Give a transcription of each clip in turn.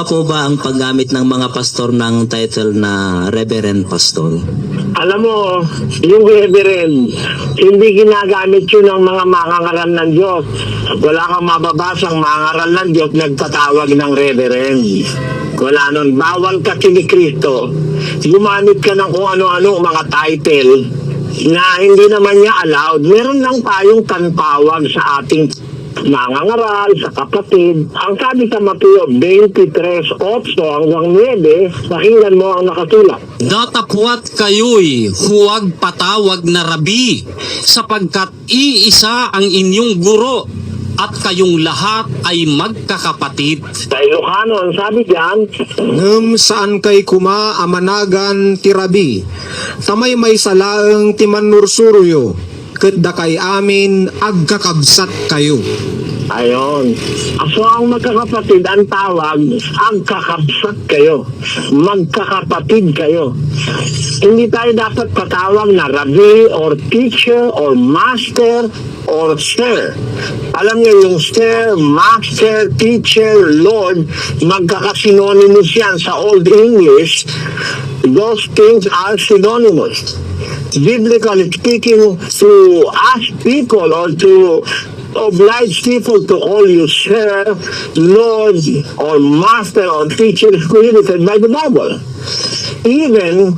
po ba ang paggamit ng mga pastor ng title na Reverend Pastor? Alam mo, yung reverend, hindi ginagamit yun ng mga mangangaral ng Diyos. Wala kang mababasang mangangaral ng Diyos nagtatawag ng reverend. Wala nun. Bawal ka ni Kristo. Gumamit ka ng kung ano-ano mga title na hindi naman niya allowed. Meron lang tayong tanpawag sa ating mangangaral, sa kapatid. Ang sabi sa Mateo 23:8 hanggang 9, pakinggan mo ang nakasulat. Datapwat kayo'y huwag patawag na rabi, sapagkat iisa ang inyong guro, at kayong lahat ay magkakapatid. Sa Ilocano, ang sabi diyan, Ngem saan kay kuma amanagan tirabi, tamay may salaeng timanursuruyo, ket da kay amin agkakabsat kayo. ayon. So ang magkakapatid, ang tawag, agkakabsat kayo. Magkakapatid kayo. Hindi tayo dapat patawag na rabbi or teacher or master or sir. Alam niyo yung sir, master, teacher, lord, magkakasinonymous yan sa Old English. Those things are synonymous. Biblically speaking, to ask people or to oblige people to call you sir, lord, or master or teacher is prohibited by the Bible. Even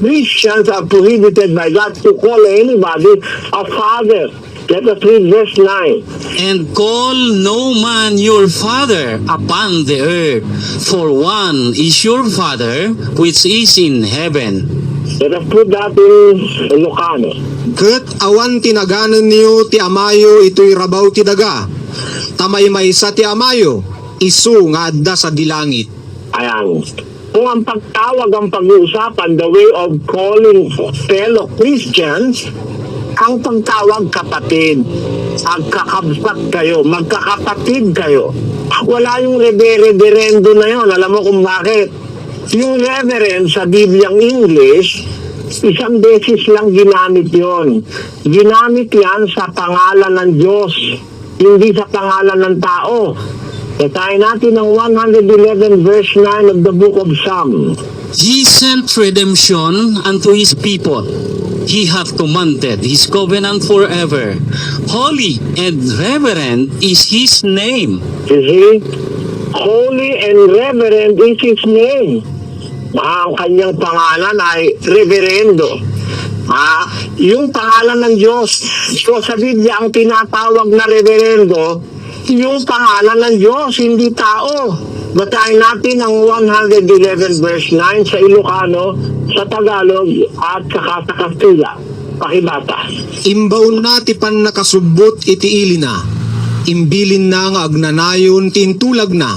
Christians are prohibited by God to call anybody a father. Let us read verse 9. And call no man your father upon the earth, for one is your Father which is in heaven. Let us put that in Ilocano. Ket awan tinaganan niyo ti amayo ito'y rabaw ti daga, tamay may sa ti amayo, isu nga adda sa dilangit. Ayan. Kung ang pagtawag ang pag-uusapan, the way of calling fellow Christians, ang pagtawag kapatid, agkakabsat kayo, magkakapatid kayo. Wala yung reverendo na yun. Alam mo kung bakit? Yung reverend sa Bibliang English, isang beses lang ginamit yon. Ginamit yan sa pangalan ng Diyos, hindi sa pangalan ng tao. Tayo natin ang 111 verse 9 of the book of Psalms. He sent redemption unto his people. He hath commanded his covenant forever. Holy and reverend is his name. You see? Holy and reverend is his name. Ang kanyang pangalan ay reverendo. Yung pangalan ng Diyos. So sa Biblia, ang tinatawag na reverendo, yung pangalan ng Diyos, hindi tao. Batayin natin ang 111 verse 9 sa Ilocano, sa Tagalog, at saka sa Kastila. Pakibata. Imbaon na ti pan nakasubot iti ili na, imbilin na nga agnanayon tintulag na,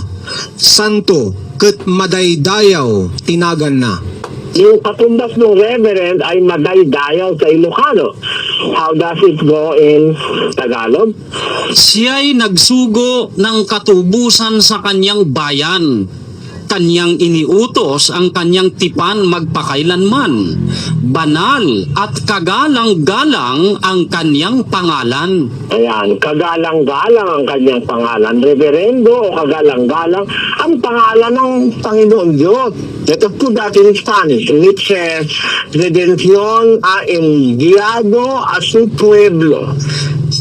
santo ket madaydayaw tinagan na. Yung katumbas ng reverend ay madaydayaw sa Ilocano. How does it go in Tagalog? Siya'y nagsugo ng katubusan sa kanyang bayan. Kanyang iniutos ang kanyang tipan magpakailanman. Banal at kagalang-galang ang kanyang pangalan. Ayan, kagalang-galang ang kanyang pangalan. Reverendo o kagalang-galang ang pangalan ng Panginoon Diyos. Let us put that in Spanish. It says, Redención ha enviado a su pueblo.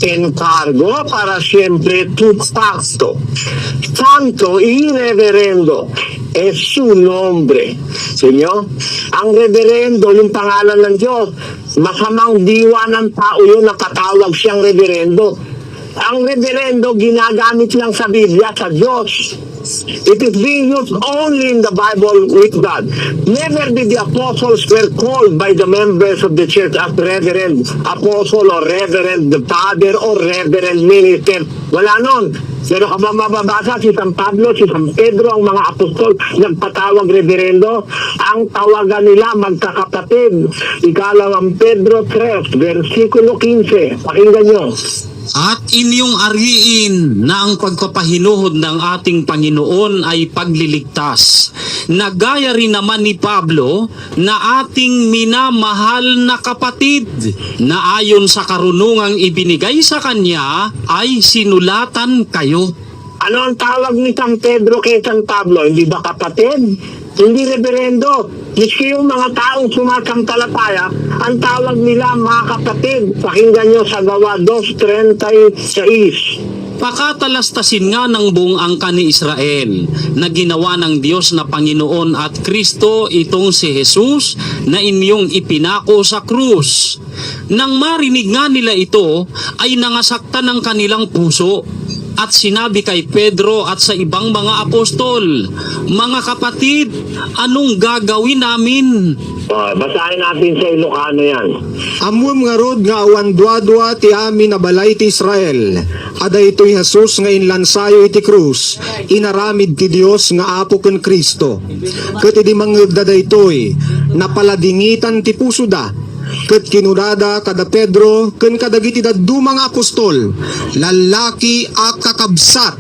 Encargo para siempre tu pacto. Santo y reverendo es su nombre. Senyo? Ang reverendo, yung pangalan ng Diyos, masamang diwa ng tao yun nakatawag siyang reverendo. Ang reverendo, ginagamit lang sa Biblia, sa Diyos. It is being used only in the Bible with God. Never did the apostles were called by the members of the church as reverend apostle or reverend father or reverend minister. Wala nun. Pero kapag mababasa si San Pablo, si San Pedro, ang mga apostol, nagpatawag reverendo, ang tawagan nila magkakapatid. Ikalawang Pedro 3, versikulo 15. Pakinggan nyo. At inyong ariin na ang pagpapahinuhod ng ating Panginoon ay pagliligtas. Nagaya rin naman ni Pablo na ating minamahal na kapatid na ayon sa karunungang ibinigay sa kanya ay sinulatan kayo. Ano ang tawag ni San Pedro kay San Pablo? Hindi ba kapatid? Hindi reverendo. Miski yung mga taong sumasampalataya, ang tawag nila mga kapatid. Pakinggan nyo sa Gawa 2:36. Pakatalastasin nga ng buong angka ni Israel na ginawa ng Diyos na Panginoon at Kristo itong si Jesus na inyong ipinako sa krus. Nang marinig nga nila ito ay nangasaktan ng kanilang puso at sinabi kay Pedro at sa ibang mga apostol, "Mga kapatid, anong gagawin namin?" Basahin natin sa Ilocano yan. Amom nga rod nga awan dua-dua ti amin na balay ti Israel. Ada ito'y Jesus nga inlansayo iti krus. Inaramid ti Dios nga apo ken Kristo. Ket idi mangegda daytoy napaladingitan ti puso da. Ket kinudada kada Pedro ken kadagiti daddu mga apostol. Lalaki a kakabsat.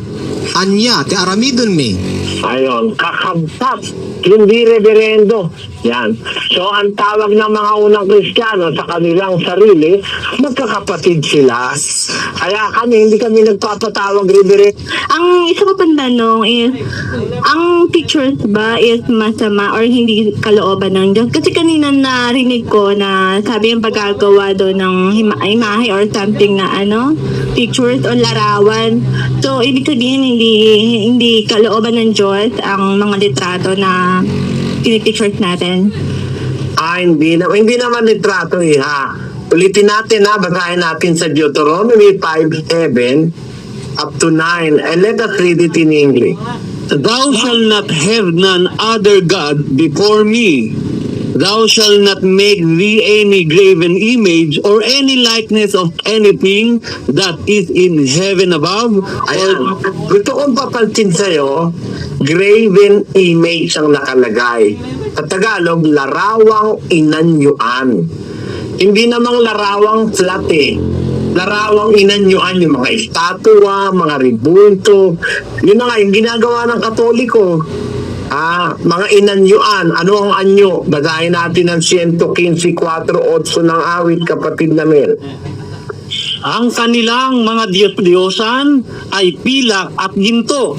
Anya ti aramidon mi. Ayon, kakabsat, hindi reverendo. Yan. So, ang tawag ng mga unang Kristiyano sa kanilang sarili, magkakapatid sila. Kaya hindi kami nagpapatawag reverendo. Ang isa ko pang tanong is, ang pictures ba is masama or hindi kalooban ng Diyos? Kasi kanina narinig ko na sabi yung pagkagawa doon ng imahe or something na pictures o larawan. So, ibig sabihin hindi kalooban ng Diyos ang mga litrato na pinipictures natin. Hindi naman litrato ha. Ulitin natin basahin natin sa Deuteronomy 5:7 up to 9, and let us read it in English. Thou shalt not have none other God before me. Thou shalt not make thee any graven image or any likeness of anything that is in heaven above. Ayan. Gusto kong papansin sa'yo, graven image ang nakalagay. Sa Tagalog, larawang inanyuan. Hindi namang larawang flat Larawang inanyuan yung mga estatwa, mga ribulto. Yun na nga, yung ginagawa ng Katoliko. Mga inanyuan. Ano ang anyo? Basahin natin ang 115:4-8 ng awit, kapatid na Mel. Ang kanilang mga Diyos-Diyosan ay pilak at ginto,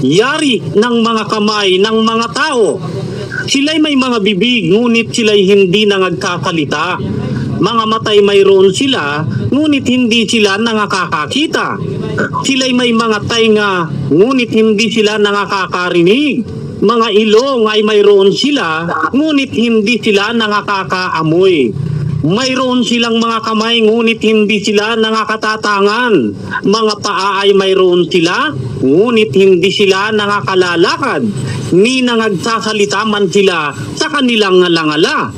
yari ng mga kamay ng mga tao. Sila'y may mga bibig, ngunit sila'y hindi nangagkasalita. Mga matay mayroon sila, ngunit hindi sila nakakakita. Sila'y may mga tainga, ngunit hindi sila nakakarinig. Mga ilong ay mayroon sila, ngunit hindi sila nakakaamoy. Mayroon silang mga kamay, ngunit hindi sila nakakatatangan. Mga paa ay mayroon sila, ngunit hindi sila nakakalalakad. Ni nangagsasalita man sila sa kanilang ngala-ngala.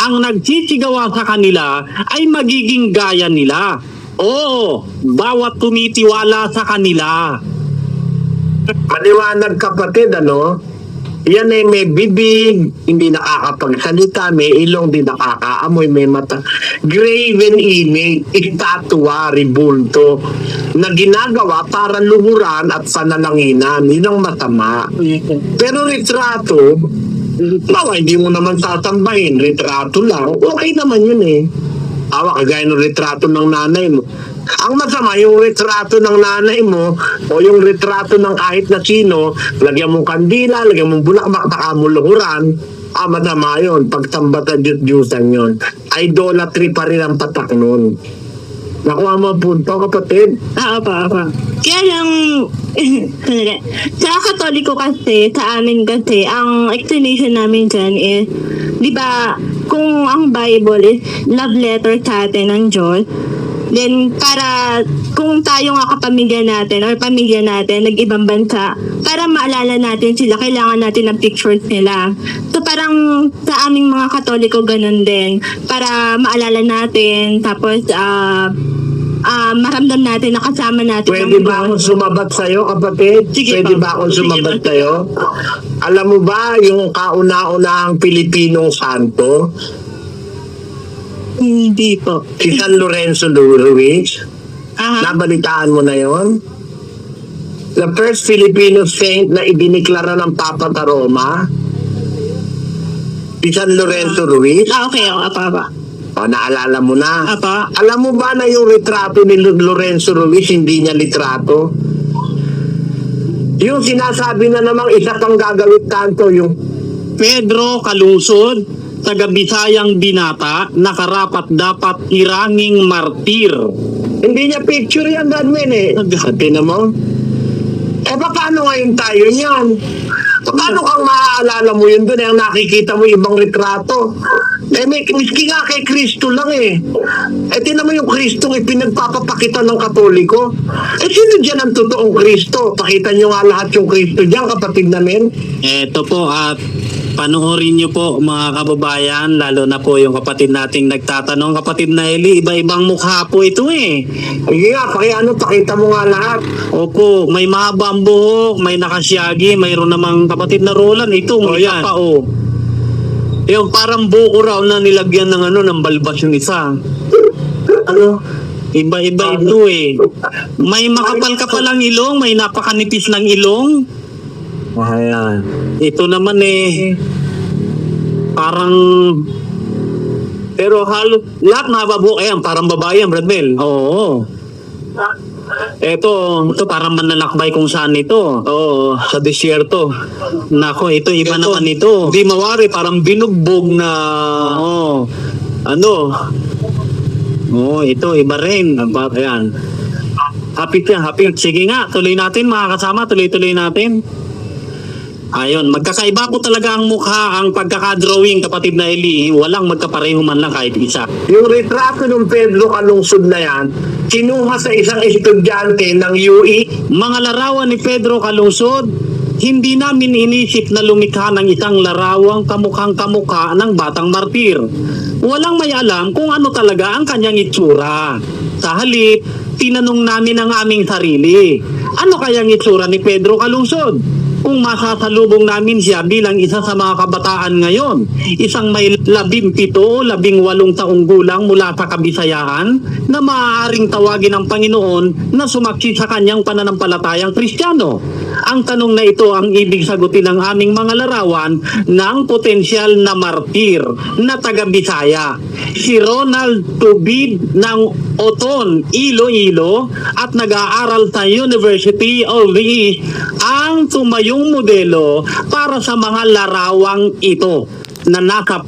Ang nagsisigawa sa kanila ay magiging gaya nila. Oo, bawat tumitiwala sa kanila. Maliwanag, kapatid, Yan ay may bibig, hindi nakakapagsalita, may ilong, di nakakaamoy, may mata. Graven image, estatwa, ribulto, na ginagawa para lumuran at panalanginan. Yun ang masama. Pero retrato, hindi mo naman tatambahin. Retrato lang, okay naman yun kagaya ng retrato ng nanay mo. Ang masama, yung retrato ng nanay mo o yung retrato ng kahit na sino, lagyan mong kandila, lagyan mong bulak, baka mo luhuran, masama yun. Pagtambatan Diyos-Diyosan yun. Idolatry pa rin ang patak nun. Nakuha mo ang punto, kapatid? Apa. Kaya lang, sa Katoliko kasi, sa amin kasi, ang explanation namin dyan is, di ba, kung ang Bible is love letter sa atin ng Diyos, then para kung tayo nga kapamilya natin or pamilya natin nag-ibang bansa, para maalala natin sila, kailangan natin ng pictures nila. So parang sa aming mga Katoliko ganun din, para maalala natin, tapos maramdam natin na kasama natin. Pwede ba akong sumabat sa'yo, kapatid? Sige, Pwede ba akong sumabat sa'yo? Alam mo ba yung kauna-unahang Pilipinong santo? Hindi po. Si San Lorenzo Ruiz? Aha. Nabalitaan mo na yon? The first Filipino saint na idiniklara ng Papa Roma? Si San Lorenzo Ruiz? Okay, apa. Naalala mo na? Apa. Alam mo ba na yung retrato ni Lorenzo Ruiz, hindi niya litrato? Yung sinasabi na namang isa pang gagawin tanto, yung Pedro Calungsod, taga Bisayang binata, nakarapat dapat iranging martir. hindi niya picture yan, Radwin eh. Sabi na mo. Paano ngayon tayo niyan? Paano kang maaalala mo yun doon? Ang nakikita mo ibang retrato. Miski nga kay Kristo lang eh. Tinan mo yung Kristo pinagpapapakita ng Katoliko. Sino dyan ang totoong Kristo? Pakita nyo nga lahat yung Kristo dyan, kapatid namin. Eto po, at panoorin niyo po mga kababayan, lalo na po yung kapatid nating nagtatanong, kapatid na Eli, iba-ibang mukha po ito eh. Sige nga, pakita mo nga lahat. Opo, may mahaba ang buhok, may nakasyagi, mayroon namang kapatid na Roland. Ito, may isa yan. pa oh. Yung parang buko raw na nilagyan ng ng balbas yung isa. Ano? Iba-iba ito eh. May makapal ka palang ilong, may napakanipis ng ilong. Ayan. Ito naman eh, parang, pero lahat nababuo, ayan, parang babae yan, Brad Mel. Oo. Ito parang manlalakbay kung saan ito. Oo, sa disyerto. Nako, ito iba naman ito. Di mawari, parang binugbog na, ito iba rin. Ayan. Hapit yan, hapit. Sige nga, tuloy natin mga kasama, tuloy-tuloy natin. Ayun, magkakaiba po talaga ang mukha, ang pagkakadrawing, kapatid na Eli. Walang magkapareho man lang kahit isa. Yung retrato ng Pedro Calungsod na yan, kinuha sa isang estudyante ng UE. Mga larawan ni Pedro Calungsod, hindi namin inisip na lumikha ng isang larawang kamukhang kamukha ng batang martir. Walang may alam kung ano talaga ang kanyang itsura. Sa halip, tinanong namin ang aming sarili, ano kayang itsura ni Pedro Calungsod? Kung masasalubong namin siya bilang isa sa mga kabataan ngayon, isang may 17 o 18 taong gulang mula sa Kabisayaan na maaaring tawagin ng Panginoon na sumaksi sa kanyang pananampalatayang Kristiyano. Ang tanong na ito ang ibig sagutin ng aming mga larawan ng potensyal na martir na taga-Bisaya. Si Ronald Tubid ng Oton, Iloilo at nag-aaral sa University of the East ang tumayong modelo para sa mga larawang ito na nasa